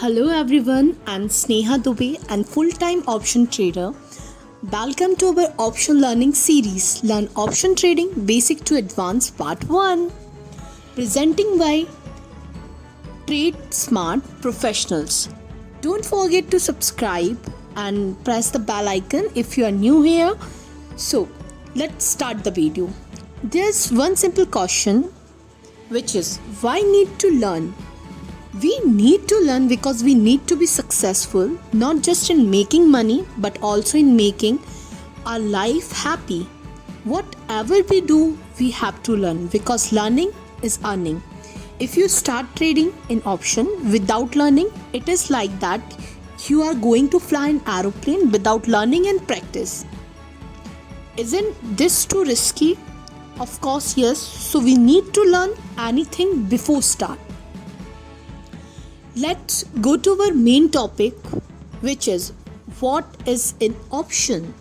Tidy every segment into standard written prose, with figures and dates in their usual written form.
Hello everyone, I'm Sneha Dubey and full-time option trader. Welcome to our option learning series, Learn Option Trading Basic to Advanced Part 1. Presenting by Trade Smart Professionals. Don't forget to subscribe and press the bell icon if you are new here. So, let's start the video. There's one simple question, which is why need to learn? We need to learn because we need to be successful, not just in making money, but also in making our life happy. Whatever we do, we have to learn because learning is earning. If you start trading in option without learning, it is like that you are going to fly an aeroplane without learning and practice. Isn't this too risky? Of course, yes. So we need to learn anything before start. Let's go to our main topic, which is what is an option?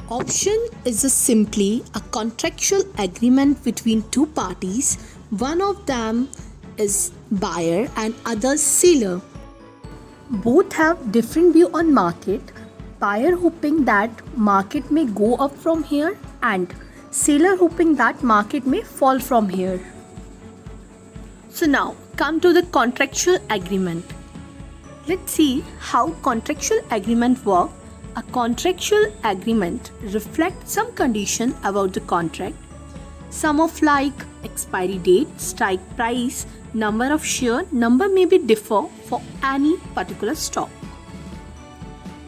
Option is simply a contractual agreement between two parties. One of them is buyer and other seller. Both have different view on market. Buyer hoping that market may go up from here and seller hoping that market may fall from here. So now come to the contractual agreement. Let's see how contractual agreement work. A contractual agreement reflects some condition about the contract. Some of like expiry date, strike price, number of share, number may be differ for any particular stock.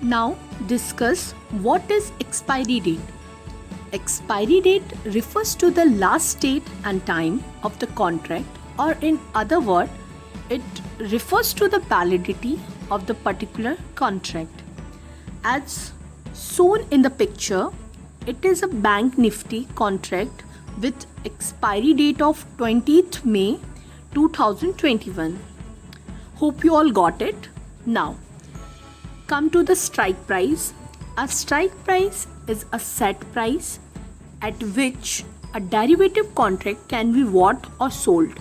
Now discuss what is expiry date. Expiry date refers to the last date and time of the contract, or in other words, it refers to the validity of the particular contract. As shown in the picture, it is a Bank Nifty contract with expiry date of 20th May 2021. Hope you all got it. Now, come to the strike price. A strike price is a set price at which a derivative contract can be bought or sold.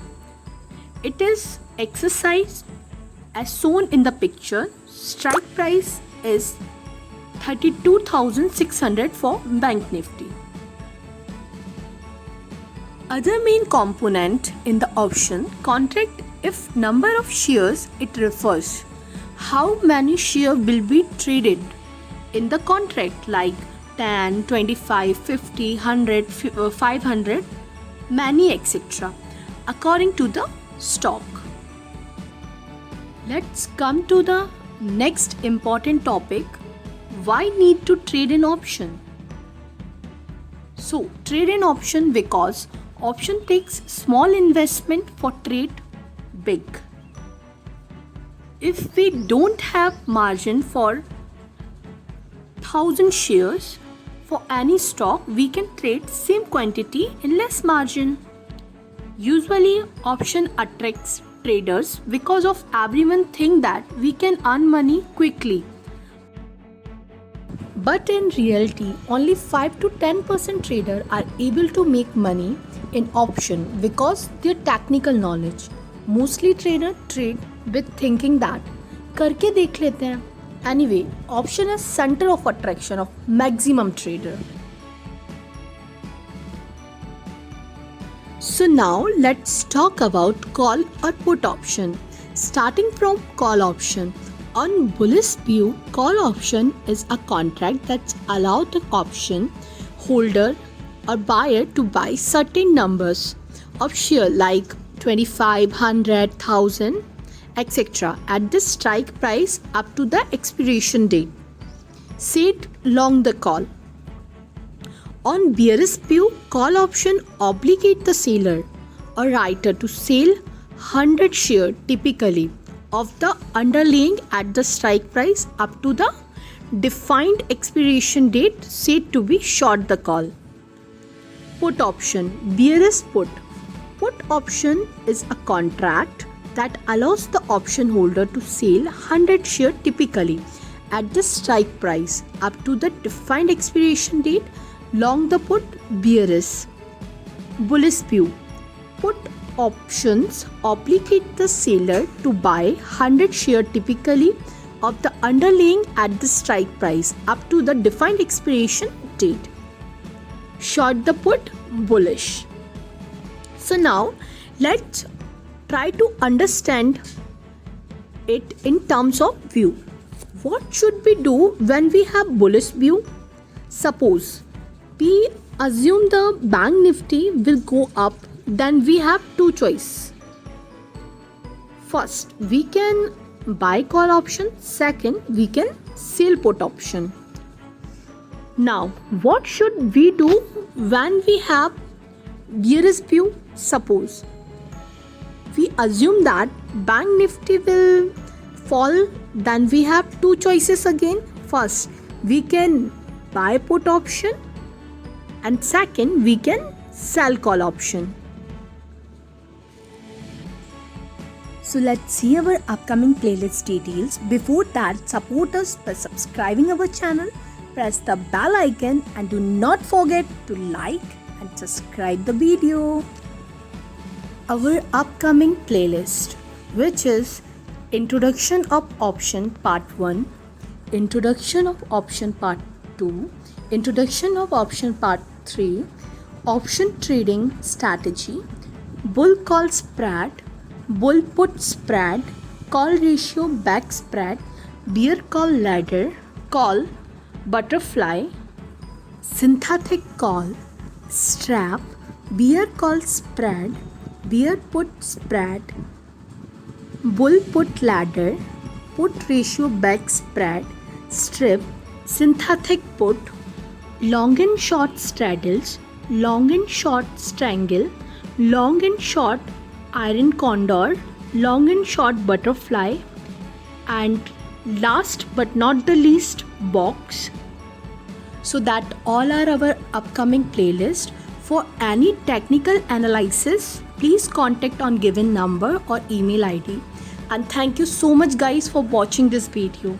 It is exercised as shown in the picture. Strike price is 32,600 for Bank Nifty. Other main component in the option contract, if number of shares, it refers how many shares will be traded in the contract, like 10, 25, 50, 100, 500, many etc. according to the stock. Let's come to the next important topic. Why need to trade in option? So trade in option because option takes small investment for trade big. If we don't have margin for 1000 shares for any stock, we can trade same quantity in less margin. Usually option attracts traders because of everyone think that we can earn money quickly. But in reality, only 5 to 10% traders are able to make money in option because their technical knowledge. Mostly traders trade with thinking that करके देख लेते हैं. Anyway, option is center of attraction of maximum trader. So now let's talk about call or put option. Starting from call option. On bullish view, call option is a contract that allows the option holder or buyer to buy certain numbers of share like 25, 100, 1000, etc. at the strike price up to the expiration date set long the call. On bearish view, call option obligate the seller or writer to sell 100 share typically of the underlying at the strike price up to the defined expiration date said to be short the call. Put option, bearish put. Put option is a contract that allows the option holder to sell 100 share typically at the strike price up to the defined expiration date long the put bearish. Bullish view. Put options obligate the seller to buy 100 share typically of the underlying at the strike price up to the defined expiration date. Short the put, bullish. So now let's try to understand it in terms of view. What should we do when we have bullish view? Suppose we assume the bank nifty will go up, then we have two choices. First, we can buy call option. Second, we can sell put option. Now, what should we do when we have bearish view? Suppose we assume that bank nifty will fall, then we have two choices again. First, we can buy put option, and second, we can sell call option. So let's see our upcoming playlist details. Before that, support us by subscribing our channel, press the bell icon and do not forget to like and subscribe the video. Our upcoming playlist, which is Introduction of Option Part 1, Introduction of Option Part 2, Introduction of Option Part 3, Option Trading Strategy, Bull Call Spread, Bull Put Spread, Call Ratio Back Spread, Bear Call Ladder, Call Butterfly, Synthetic Call, Strap, Bear Call Spread, Bear Put Spread, Bull Put Ladder, Put Ratio Back Spread, Strip, Synthetic Put, Long and Short Straddles, Long and Short Strangle, Long and Short Iron Condor, Long and Short Butterfly, and last but not the least, Box. So that all are our upcoming playlist. For any technical analysis, please contact on given number or email ID. And thank you so much guys for watching this video.